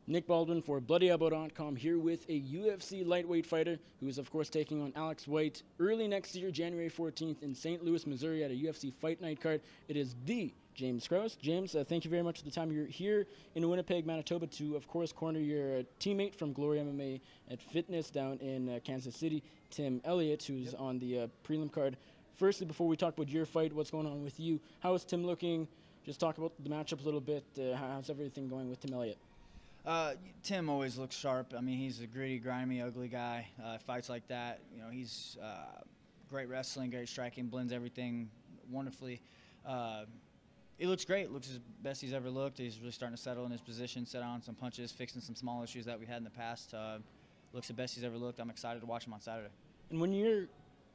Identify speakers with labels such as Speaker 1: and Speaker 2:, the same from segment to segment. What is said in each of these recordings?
Speaker 1: Nick Baldwin for BloodyElbow.com here with a UFC lightweight fighter who is, of course, taking on Alex White early next year, January 14th, in St. Louis, Missouri at a UFC Fight Night card. It is the James Krause. James, thank you very much for the time. You're here in Winnipeg, Manitoba to, of course, corner your teammate from Glory MMA at Fitness down in Kansas City, Tim Elliott, who's on the prelim card. Firstly, before we talk about your fight, what's going on with you? How is Tim looking? Just talk about the matchup a little bit. How's everything going with Tim Elliott?
Speaker 2: Tim always looks sharp. I mean, he's a gritty, grimy, ugly guy. Fights like that, you know, he's great wrestling, great striking, blends everything wonderfully. He looks great. Looks as best he's ever looked. He's really starting to settle in his position, set on some punches, fixing some small issues that we had in the past. Looks the best he's ever looked. I'm excited to watch him on Saturday.
Speaker 1: And when you're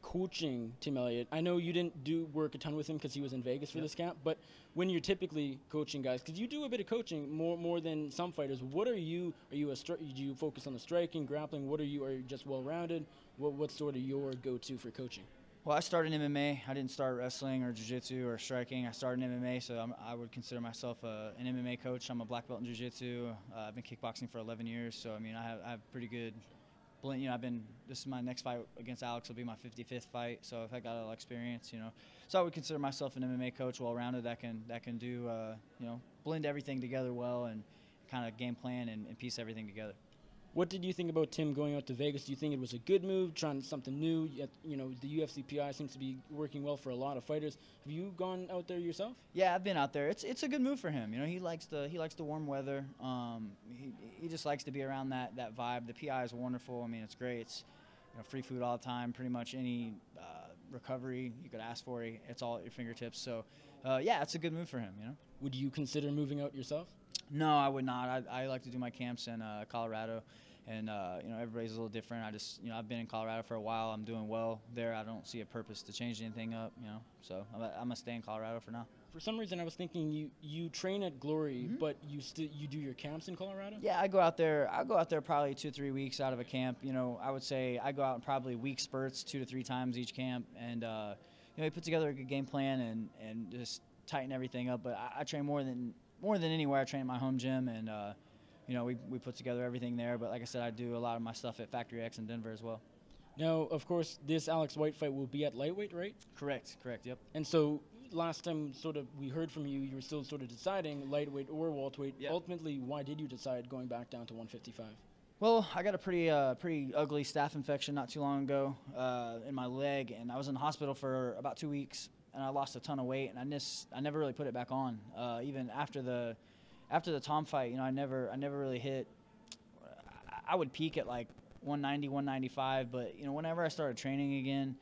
Speaker 1: coaching Tim Elliott, I know you didn't do work a ton with him because he was in Vegas for this camp, but when you're typically coaching guys, because you do a bit of coaching more than some fighters, what are you? Do you focus on the striking, grappling? What are you? Are you just well-rounded? What's sort of your go-to for coaching?
Speaker 2: Well, I started in MMA. I didn't start wrestling or jiu-jitsu or striking. I started in MMA, so I would consider myself an MMA coach. I'm a black belt in jiu-jitsu. I've been kickboxing for 11 years, so I mean, I have pretty good. You know, this is my next fight against Alex. Will be my 55th fight, so I've got a lot of experience. You know, so I would consider myself an MMA coach, well-rounded, that can do you know, blend everything together well and kind of game plan and piece everything together.
Speaker 1: What did you think about Tim going out to Vegas? Do you think it was a good move, trying something new? You know, the UFC PI seems to be working well for a lot of fighters. Have you gone out there yourself?
Speaker 2: Yeah, I've been out there. It's a good move for him. You know, he likes the warm weather. He just likes to be around that vibe. The PI is wonderful. I mean, it's great. It's, you know, free food all the time. Pretty much any recovery you could ask for, it's all at your fingertips. So, yeah, it's a good move for him. You know.
Speaker 1: Would you consider moving out yourself?
Speaker 2: No, I would not. I like to do my camps in Colorado, and you know, everybody's a little different. You know, I've been in Colorado for a while. I'm doing well there. I don't see a purpose to change anything up. You know, so I'm gonna stay in Colorado for now.
Speaker 1: For some reason, I was thinking you train at Glory, but you do your camps in Colorado.
Speaker 2: Yeah, I go out there. I go out there probably 2 or 3 weeks out of a camp. You know, I would say I go out in probably week spurts, 2 to 3 times each camp, and you know, we put together a good game plan and just tighten everything up. But I train more than anywhere. I train at my home gym, and you know, we put together everything there. But like I said, I do a lot of my stuff at Factory X in Denver as well.
Speaker 1: Now, of course, this Alex White fight will be at lightweight, right?
Speaker 2: Correct, yep.
Speaker 1: And so last time sort of we heard from you, you were still sort of deciding lightweight or welterweight. Yep. Ultimately, why did you decide going back down to 155? Well,
Speaker 2: I got a pretty ugly staph infection not too long ago in my leg, and I was in the hospital for about 2 weeks, and I lost a ton of weight, and I never really put it back on. Even after the Tom fight, you know, I never really hit. I would peak at like 190, 195, but you know, whenever I started training again,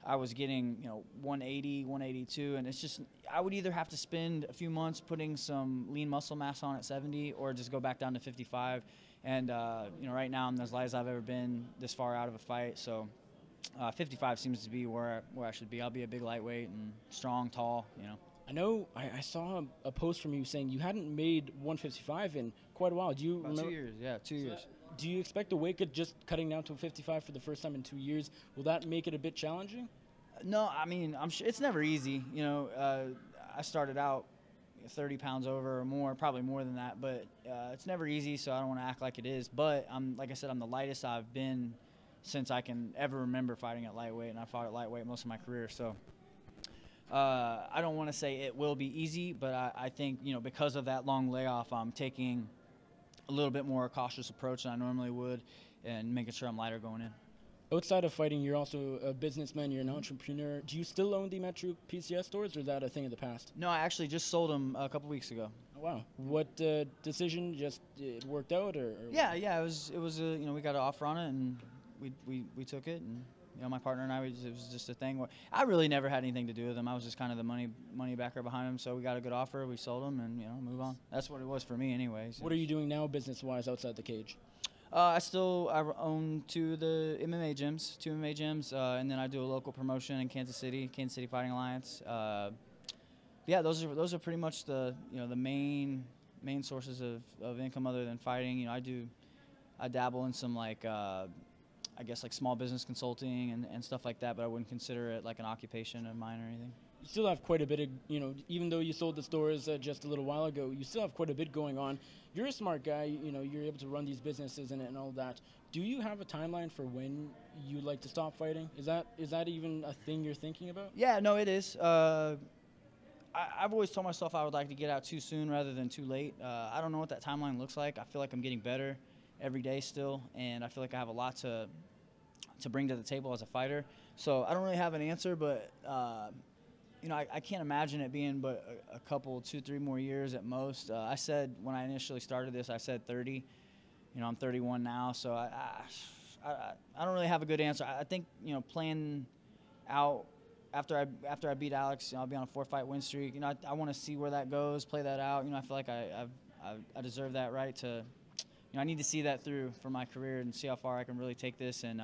Speaker 2: I was getting, you know, 180, 182, and it's just, I would either have to spend a few months putting some lean muscle mass on at 70 or just go back down to 55. And you know, right now I'm as light as I've ever been this far out of a fight, so 55 seems to be where I should be. I'll be a big lightweight and strong, tall, you know.
Speaker 1: I know I saw a post from you saying you hadn't made 155 in quite a while. Do you remember?
Speaker 2: 2 years, yeah, 2 years.
Speaker 1: Do you expect the weight cut just cutting down to 55 for the first time in 2 years? Will that make it a bit challenging?
Speaker 2: No, I mean, I'm sure it's never easy. You know, I started out 30 pounds over or more, probably more than that, but it's never easy, so I don't want to act like it is. But like I said, I'm the lightest I've been since I can ever remember fighting at lightweight, and I fought at lightweight most of my career. So I don't want to say it will be easy, but I think, you know, because of that long layoff, I'm taking a little bit more cautious approach than I normally would, and making sure I'm lighter going in.
Speaker 1: Outside of fighting, you're also a businessman, you're an entrepreneur. Do you still own the Metro PCS stores, or is that a thing of the past?
Speaker 2: No, I actually just sold them a couple weeks ago.
Speaker 1: Oh, wow. What decision? Just it worked out, or?
Speaker 2: Yeah, it was you know, we got an offer on it, and we took it, and you know, my partner and I, it was just a thing where I really never had anything to do with them. I was just kind of the money backer behind them. So we got a good offer, we sold them, and you know, move on. That's what it was for me, anyways.
Speaker 1: What are you doing now, business-wise, outside the cage?
Speaker 2: I own two MMA gyms, and then I do a local promotion in Kansas City Fighting Alliance. Yeah, those are pretty much the main sources of income other than fighting. You know, I dabble in some like I guess like small business consulting and stuff like that, but I wouldn't consider it like an occupation of mine or anything.
Speaker 1: still have quite a bit of, even though you sold the stores just a little while ago, you still have quite a bit going on. You're a smart guy, you're able to run these businesses and all that. Do you have a timeline for when you'd like to stop fighting? Is that even a thing you're thinking about?
Speaker 2: Yeah, no, it is. I've always told myself I would like to get out too soon rather than too late. I don't know what that timeline looks like. I feel like I'm getting better every day still, and I feel like I have a lot to bring to the table as a fighter. So I don't really have an answer, but I can't imagine it being but a couple, 2-3 more years at most. I said when I initially started this, I said 30. I'm 31 now, so I don't really have a good answer. I think playing out after I beat Alex, I'll be on a 4-fight win streak. I want to see where that goes, play that out. I feel like I deserve that right to. I need to see that through for my career and see how far I can really take this. And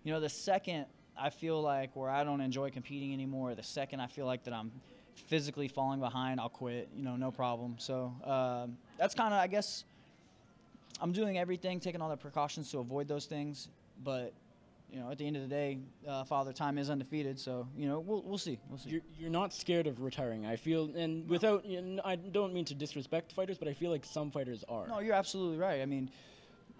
Speaker 2: the second I feel like where I don't enjoy competing anymore, the second I feel like that I'm physically falling behind, I'll quit. No problem. So that's kind of, I guess, I'm doing everything, taking all the precautions to avoid those things. But at the end of the day, Father Time is undefeated. So we'll see. We'll see.
Speaker 1: You're not scared of retiring, I feel, and without, I don't mean to disrespect fighters, but I feel like some fighters are.
Speaker 2: No, you're absolutely right. I mean,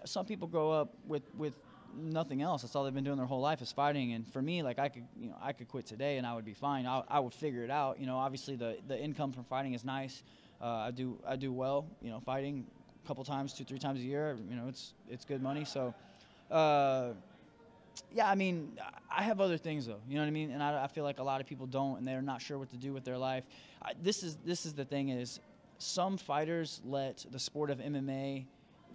Speaker 2: some people grow up with nothing else. That's all they've been doing their whole life is fighting. And for me, like I could quit today and I would be fine. I would figure it out. Obviously the income from fighting is nice. I do well. Fighting a couple times, 2-3 times a year. It's good money. So. Yeah, I mean, I have other things though. You know what I mean? And I feel like a lot of people don't, and they're not sure what to do with their life. This is the thing is, some fighters let the sport of MMA,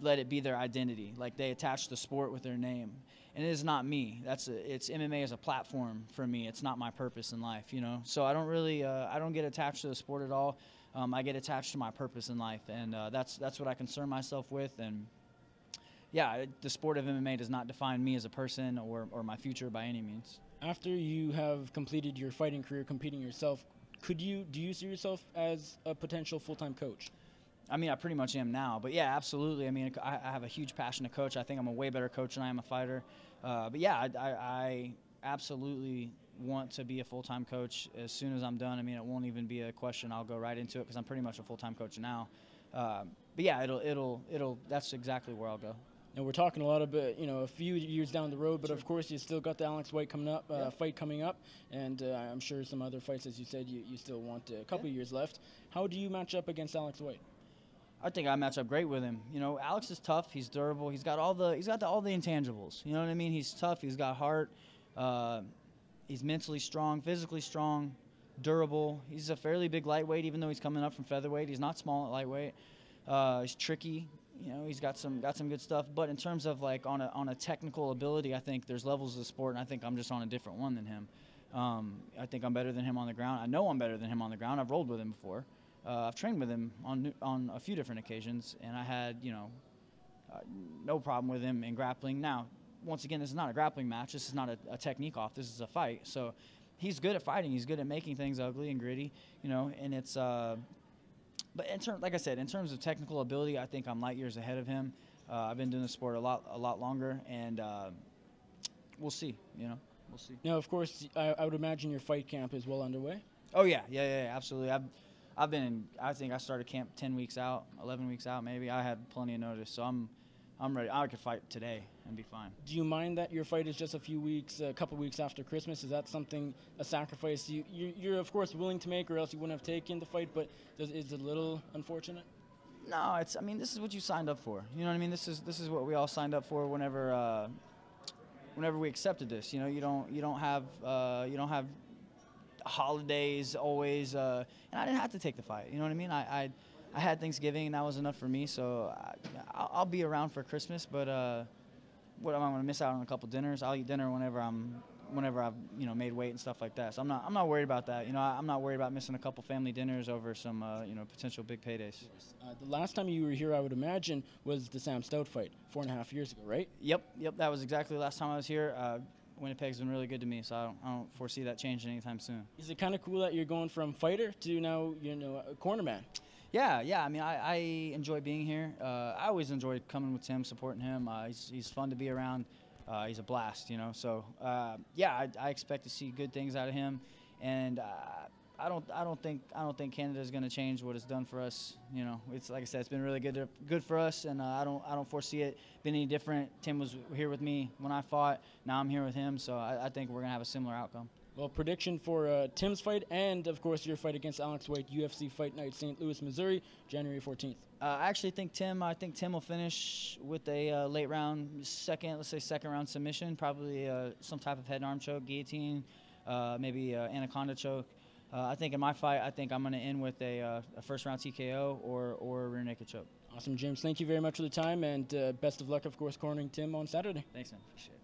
Speaker 2: let it be their identity. Like they attach the sport with their name, and it is not me. It's MMA as a platform for me. It's not my purpose in life. So I don't really I don't get attached to the sport at all. I get attached to my purpose in life, and that's what I concern myself with. And yeah, the sport of MMA does not define me as a person or my future by any means.
Speaker 1: After you have completed your fighting career, competing yourself, do you see yourself as a potential full-time coach?
Speaker 2: I mean, I pretty much am now, but yeah, absolutely. I mean, I have a huge passion to coach. I think I'm a way better coach than I am a fighter. But yeah, I absolutely want to be a full-time coach as soon as I'm done. I mean, it won't even be a question. I'll go right into it because I'm pretty much a full-time coach now. But yeah, that's exactly where I'll go.
Speaker 1: And we're talking a lot about, a few years down the road, but of course you still got the Alex White fight coming up, and I'm sure some other fights, as you said, you still want a couple years left. How do you match up against Alex White?
Speaker 2: I think I match up great with him. Alex is tough. He's durable. He's got all the intangibles. You know what I mean? He's tough. He's got heart. He's mentally strong, physically strong, durable. He's a fairly big lightweight, even though he's coming up from featherweight. He's not small at lightweight. He's tricky. He's got some good stuff. But in terms of like on a technical ability, I think there's levels of the sport, and I think I'm just on a different one than him. I think I'm better than him on the ground. I know I'm better than him on the ground. I've rolled with him before. I've trained with him on a few different occasions, and I had no problem with him in grappling. Now, once again, this is not a grappling match. This is not a technique off. This is a fight. So he's good at fighting. He's good at making things ugly and gritty. And it's. But like I said, in terms of technical ability, I think I'm light years ahead of him. I've been doing the sport a lot longer, and we'll see. We'll see.
Speaker 1: Now, of course, I would imagine your fight camp is well underway.
Speaker 2: Oh yeah, absolutely. I've been in. I think I started camp 10 weeks out, 11 weeks out, maybe. I had plenty of notice, so I'm ready. I could fight today and be fine.
Speaker 1: Do you mind that your fight is just a couple weeks after Christmas? Is that a sacrifice you're of course willing to make, or else you wouldn't have taken the fight, but is it a little unfortunate?
Speaker 2: No, I mean, this is what you signed up for. You know what I mean? This is what we all signed up for whenever we accepted this. You don't have holidays always, and I didn't have to take the fight. You know what I mean? I had Thanksgiving, and that was enough for me. So I'll be around for Christmas, but what am I going to miss out on a couple dinners? I'll eat dinner whenever I've made weight and stuff like that. So I'm not worried about that. I'm not worried about missing a couple family dinners over some potential big paydays.
Speaker 1: The last time you were here, I would imagine, was the Sam Stout fight 4.5 years ago, right?
Speaker 2: Yep. That was exactly the last time I was here. Winnipeg's been really good to me, so I don't foresee that changing anytime soon. Is
Speaker 1: it kind of cool that you're going from fighter to now a cornerman?
Speaker 2: Yeah. I mean, I enjoy being here. I always enjoy coming with Tim, supporting him. He's fun to be around. He's a blast, So, I expect to see good things out of him. And I don't think Canada's going to change what it's done for us. You know, it's like I said, it's been really good for us, and I don't foresee it being any different. Tim was here with me when I fought. Now I'm here with him, so I think we're going to have a similar outcome.
Speaker 1: Well, prediction for Tim's fight and, of course, your fight against Alex White, UFC Fight Night, St. Louis, Missouri, January 14th.
Speaker 2: I actually think Tim will finish with a late round, let's say second round submission, probably some type of head and arm choke, guillotine, maybe anaconda choke. I think in my fight, I think I'm going to end with a first round TKO or a rear naked choke.
Speaker 1: Awesome, James. Thank you very much for the time, and best of luck, of course, cornering Tim on Saturday.
Speaker 2: Thanks, man. Appreciate it.